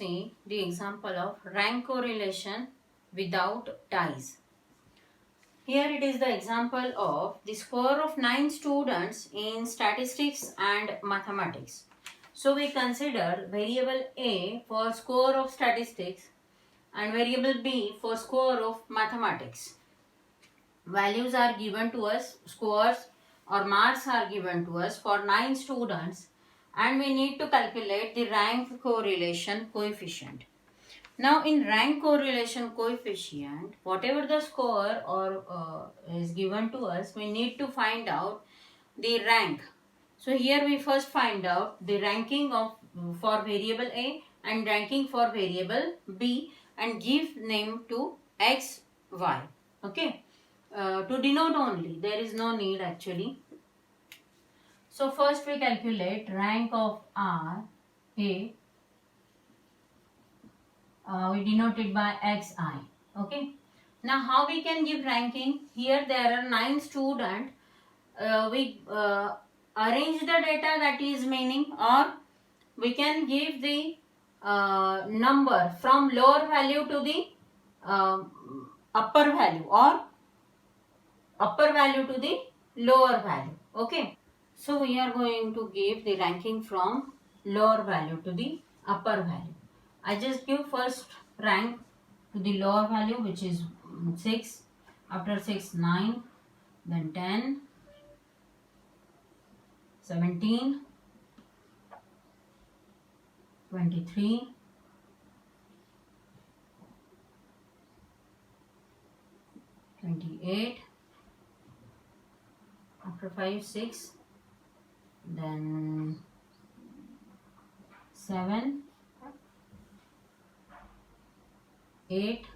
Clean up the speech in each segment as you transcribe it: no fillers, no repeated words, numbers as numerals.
see the example of rank correlation without ties. Here it is the example of the score of 9 students in statistics and mathematics. So we consider variable A for score of statistics and variable B for score of mathematics. Values are given to us, scores or marks are given to us for 9 students, and we need to calculate the rank correlation coefficient. Now in rank correlation coefficient, whatever the score or is given to us, we need to find out the rank. So here we first find out the ranking of for variable A and ranking for variable B and give name to X, Y. Okay. To denote only, there is no need actually. So first we calculate rank of R, A. We denote it by Xi. Okay. Now how we can give ranking? Here there are 9 students. We arrange the data, that is meaning, or we can give the number from lower value to the upper value, or upper value to the lower value. Okay. So we are going to give the ranking from lower value to the upper value. I just give first rank to the lower value, which is 6. After 6, 9. Then 10. 17. 23. 28. After 5, 6. Then 7, 8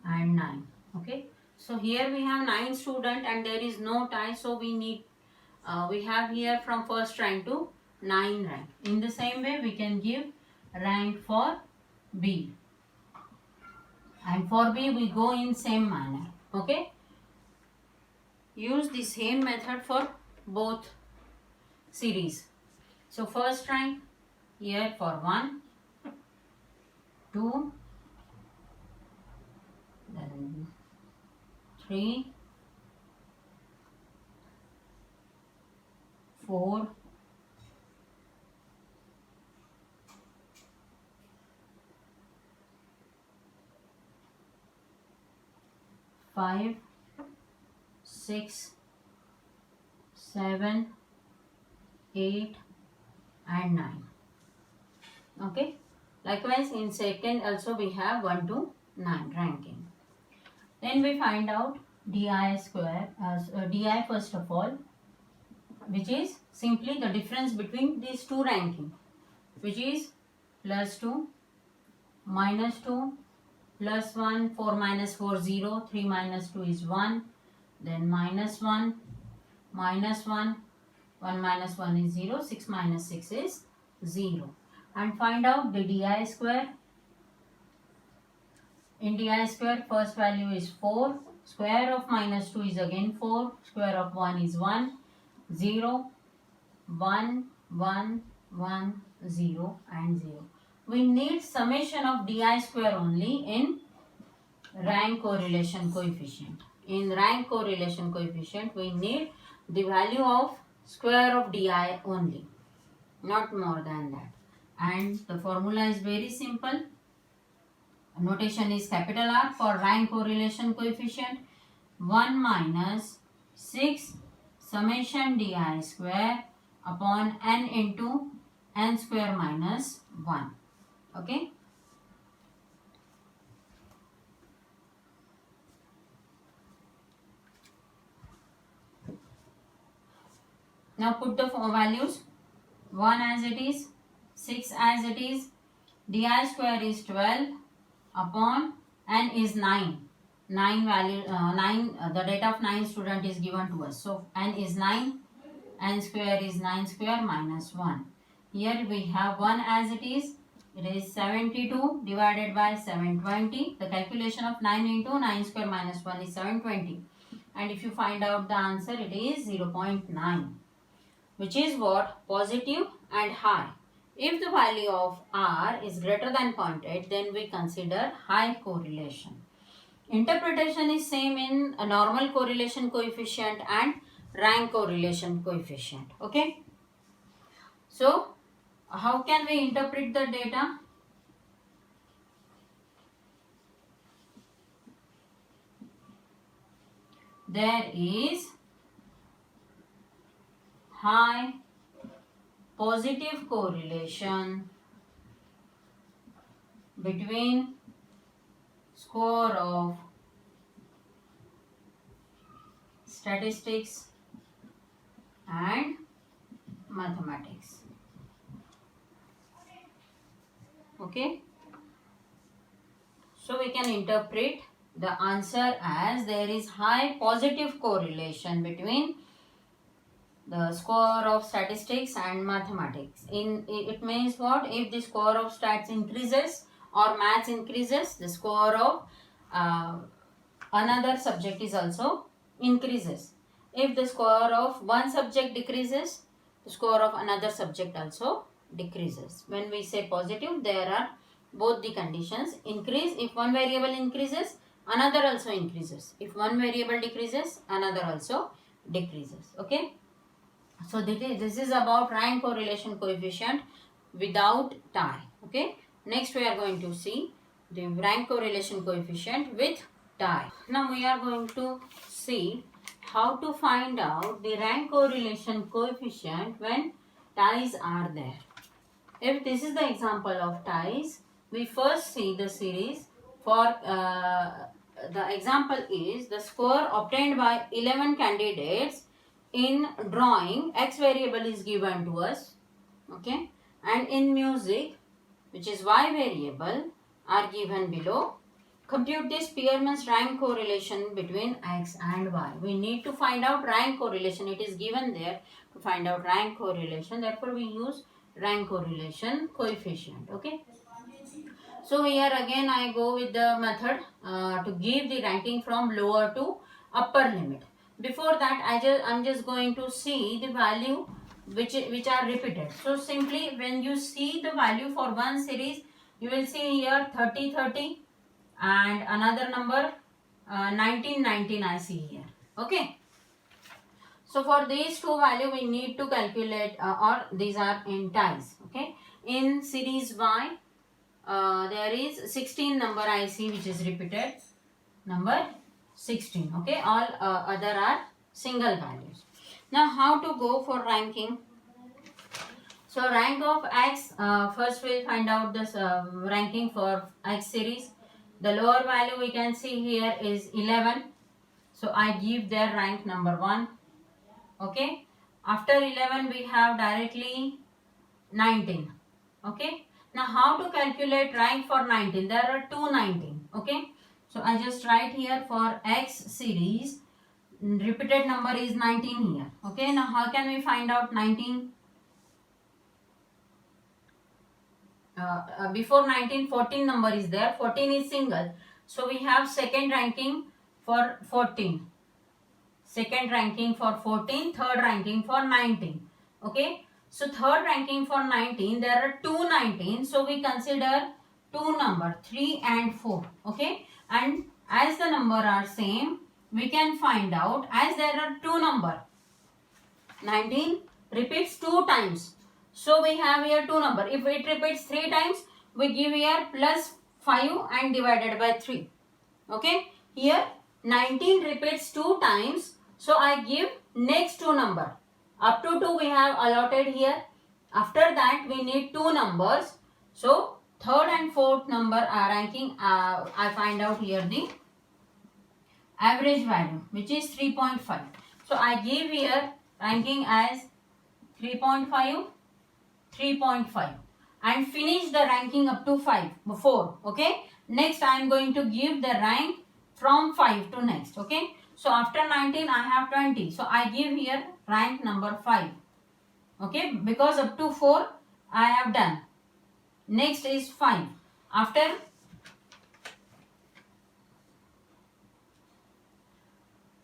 and 9. Okay. So here we have 9 students and there is no tie. So we have here from first rank to 9 rank. In the same way we can give rank for B. And for B we go in same manner. Okay. Use the same method for both series. So first rank here for 1, 2, then 3, 4, 5, 6, 7, 8 and 9. Okay. Likewise in second also we have 1 to 9 ranking. Then we find out di square as di first of all, which is simply the difference between these two ranking, which is plus 2, minus 2, plus 1, 4 minus 4, 0, 3 minus 2 is 1, then minus 1, minus 1, 1 minus 1 is 0, 6 minus 6 is 0. And find out the di square. In di square, first value is 4, square of minus 2 is again 4, square of 1 is 1, 0, 1, 1, 1, 0 and 0. We need summation of di square only in rank correlation coefficient. In rank correlation coefficient, we need the value of square of di only, not more than that. And the formula is very simple. Notation is capital R for rank correlation coefficient. 1 minus 6 summation di square upon n into n square minus 1. Okay. Now put the values. 1 as it is, 6 as it is, di square is 12 upon n is 9. 9 value, the data of 9 student is given to us. So n is 9, n square is 9 square minus 1. Here we have 1 as it is. It is 72 divided by 720. The calculation of 9 into 9 square minus 1 is 720. And if you find out the answer, it is 0.9. Which is what? Positive and high. If the value of R is greater than 0.8, then we consider high correlation. Interpretation is same in a normal correlation coefficient and rank correlation coefficient. Okay. So, how can we interpret the data? There is high positive correlation between score of statistics and mathematics. Okay. So we can interpret the answer as there is high positive correlation between the score of statistics and mathematics. It means what? If the score of stats increases or maths increases, the score of another subject is also increases. If the score of one subject decreases, the score of another subject also decreases. When we say positive, there are both the conditions. Increase, if one variable increases, another also increases. If one variable decreases, another also decreases. Okay. So this is about rank correlation coefficient without tie. Okay. Next we are going to see the rank correlation coefficient with tie. Now we are going to see how to find out the rank correlation coefficient when ties are there. If this is the example of ties, we first see the series for the example is the score obtained by 11 candidates in drawing. X variable is given to us, okay, and in music, which is Y variable, are given below. Compute this Spearman's rank correlation between X and Y. We need to find out rank correlation. It is given there to find out rank correlation. Therefore, we use rank correlation coefficient. Okay. So here again I go with the method to give the ranking from lower to upper limit. Before that I'm just going to see the value which are repeated. So simply when you see the value for one series, you will see here 30 30 and another number 19 19 I see here. Okay. So for these two value we need to calculate or these are in ties. Okay. In series Y there is 16 number I see which is repeated, number 16. Okay. All other are single values. Now how to go for ranking? So rank of X, first we'll find out this ranking for X series. The lower value we can see here is 11. So I give their rank number 1. Okay. After 11 we have directly 19. Okay. Now how to calculate rank for 19? There are two 19. Okay. So I just write here for X series, repeated number is 19 here. Okay. Now how can we find out 19? Before 19 14 number is there, 14 is single, so we have second ranking for 14, second ranking for 14, third ranking for 19. Okay, so third ranking for 19, there are two 19, so we consider two number 3 and 4. Okay, and as the number are same, we can find out as there are two number, 19 repeats 2 times. So we have here two number. If it repeats 3 times, we give here plus 5 and divided by 3. Okay. Here 19 repeats 2 times. So I give next two number. Up to 2 we have allotted here. After that we need two numbers. So third and fourth number are ranking. I find out here the average value which is 3.5. So I give here ranking as 3.5. 3.5 and finish the ranking up to 4. Okay. Next I am going to give the rank from 5 to next. Okay. So after 19 I have 20. So I give here rank number 5. Okay. Because up to 4 I have done. Next is 5. After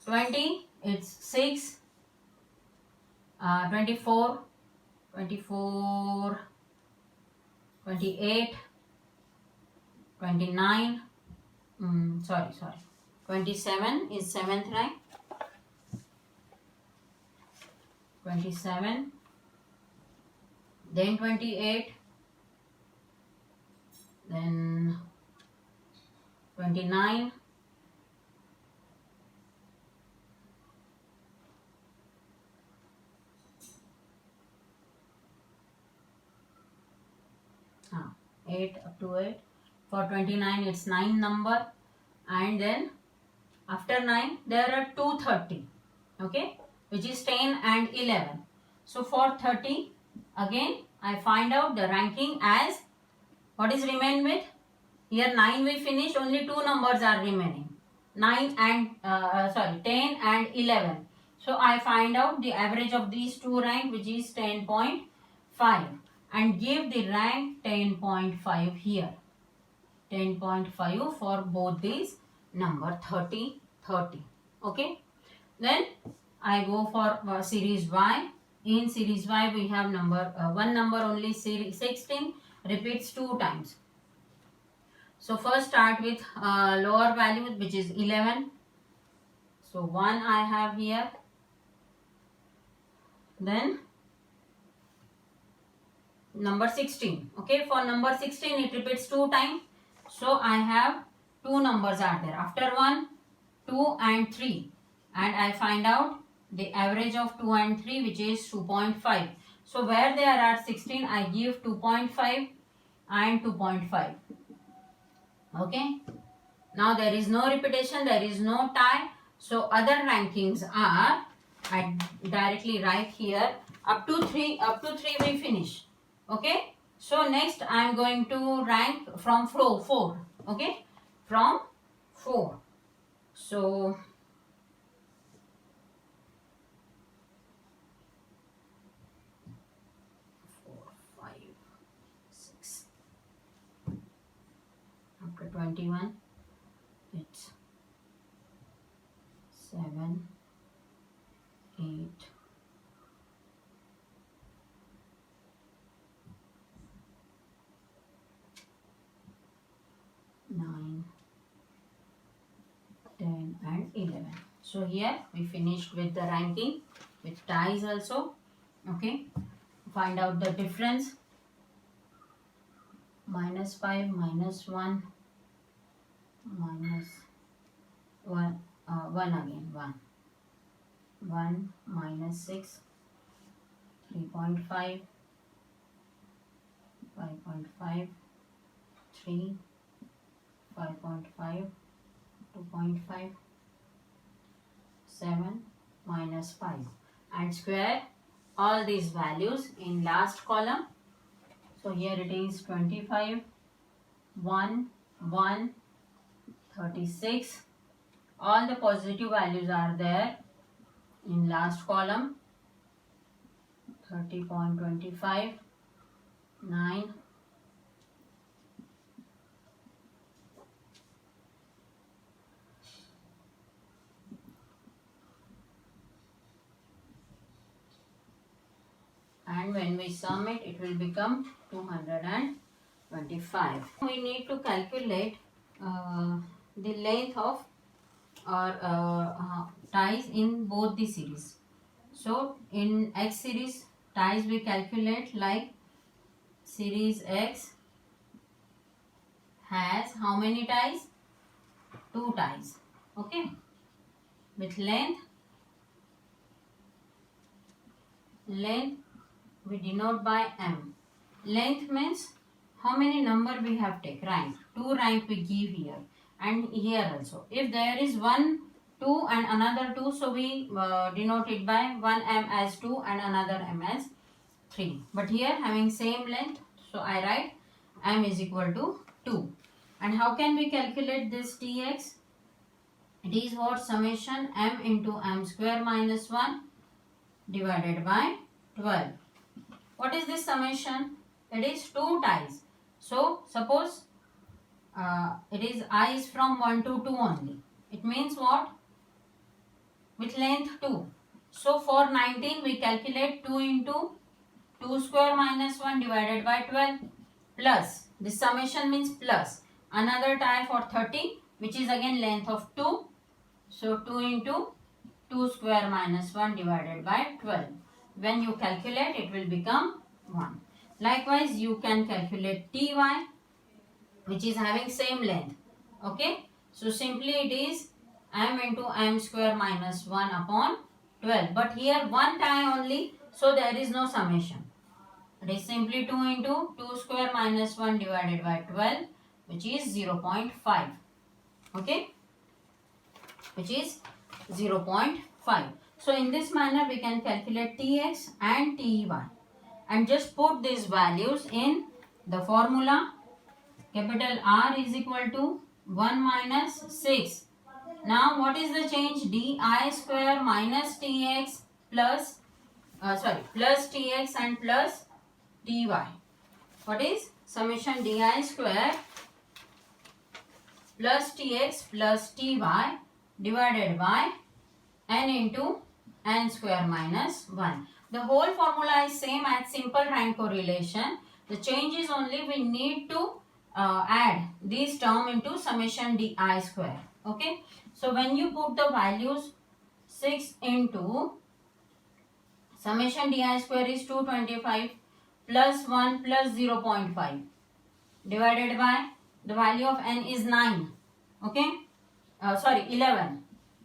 20 it's 6, 24, 28, 29, 27 is 7th rank, 27, then 28, then 29, ah, 8 up to 8. For 29 it's 9 number, and then after 9 there are 230, okay, which is 10 and 11. So for 30 again I find out the ranking as what is remain with. Here 9 we finished, only two numbers are remaining, 9 and 10 and 11. So I find out the average of these two rank, which is 10.5, and give the rank 10.5 here. 10.5 for both these number 30, 30. Okay. Then I go for series Y. In series Y we have one number only, series 16 repeats 2 times. So first start with lower value, which is 11. So 1 I have here. Then number 16. Okay, for number 16 it repeats 2 times. So I have 2 numbers are there. After 1, 2 and 3. And I find out the average of 2 and 3, which is 2.5. So where there are 16, I give 2.5 and 2.5. Okay. Now there is no repetition, there is no tie. So other rankings are, I directly write here, up to 3 we finish. Okay. So next I am going to rank from 4. Okay. From 4. So 4, 5, 6. After 21, it's 7, 8, 9, 10 and 11. So here we finished with the ranking with ties also. Okay, find out the difference. -5, -1, -1, 1 again, 1, 1, -6, 3.5, 5.5, 3, 5.5, 2.5, 7, -5, and square all these values in last column. So here it is 25, 1, 1, 36. All the positive values are there in last column. 30.25, 9, and when we sum it, it will become 225. We need to calculate the length of ties in both the series. So in X series, ties we calculate like series X has how many ties? 2 ties. Okay, with length we denote by M. Length means how many number we have take, rank. 2 rank we give here, and here also. If there is 1, 2 and another 2, so we denote it by one M as 2 and another M as 3. But here having same length, so I write M is equal to 2. And how can we calculate this Tx? It is what? Summation M into M square minus 1 divided by 12. What is this summation? It is 2 ties. So suppose it is I is from 1 to 2 only. It means what? With length 2. So for 19 we calculate 2 into 2 square minus 1 divided by 12. plus, this summation means plus, another tie for 30, which is again length of 2. So 2 into 2 square minus 1 divided by 12. When you calculate, it will become 1. Likewise, you can calculate ty, which is having same length. Okay. So simply it is m into m square minus 1 upon 12. But here one tie only, so there is no summation. It is simply 2 into 2 square minus 1 divided by 12, which is 0.5. Okay. Which is 0.5. So in this manner we can calculate Tx and Ty and just put these values in the formula. Capital R is equal to 1 minus 6. Now what is the change? Di square minus Tx plus plus Tx and plus Ty. What is summation Di square plus Tx plus Ty divided by n into n square minus 1. The whole formula is same as simple rank correlation. The change is only we need to add this term into summation Di square. Okay. So when you put the values 6 into summation Di square is 225 plus 1 plus 0.5 divided by the value of n is 9. Okay. 11.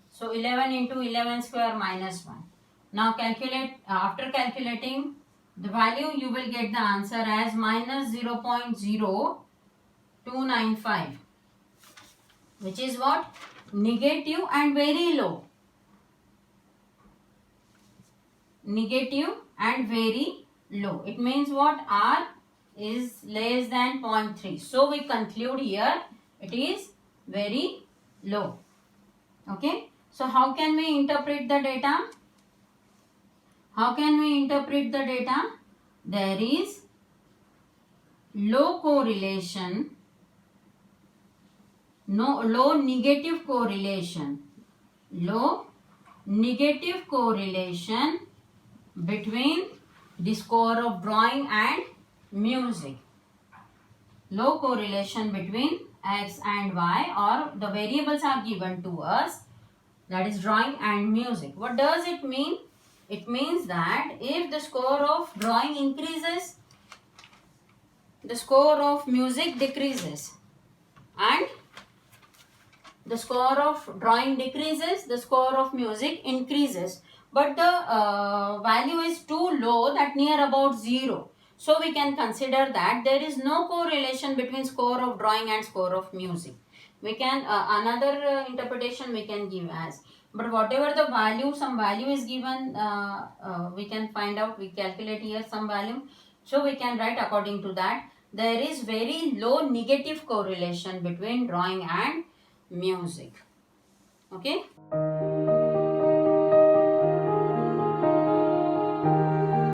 So 11 into 11 square minus 1. Now calculate, after calculating the value, you will get the answer as minus 0.0295, which is what? Negative and very low. Negative and very low. It means what? R is less than 0.3. So we conclude here it is very low. Okay. So how can we interpret the data? How can we interpret the data? There is low correlation, low negative correlation, low negative correlation between the score of drawing and music. Low correlation between x and y, or the variables are given to us, that is drawing and music. What does it mean? It means that if the score of drawing increases, the score of music decreases, and the score of drawing decreases, the score of music increases. But the value is too low, that near about 0. So we can consider that there is no correlation between score of drawing and score of music. We can another interpretation we can give as, but whatever the value, some value is given, we can find out, we calculate here some value. So we can write according to that. There is very low negative correlation between drawing and music. Okay.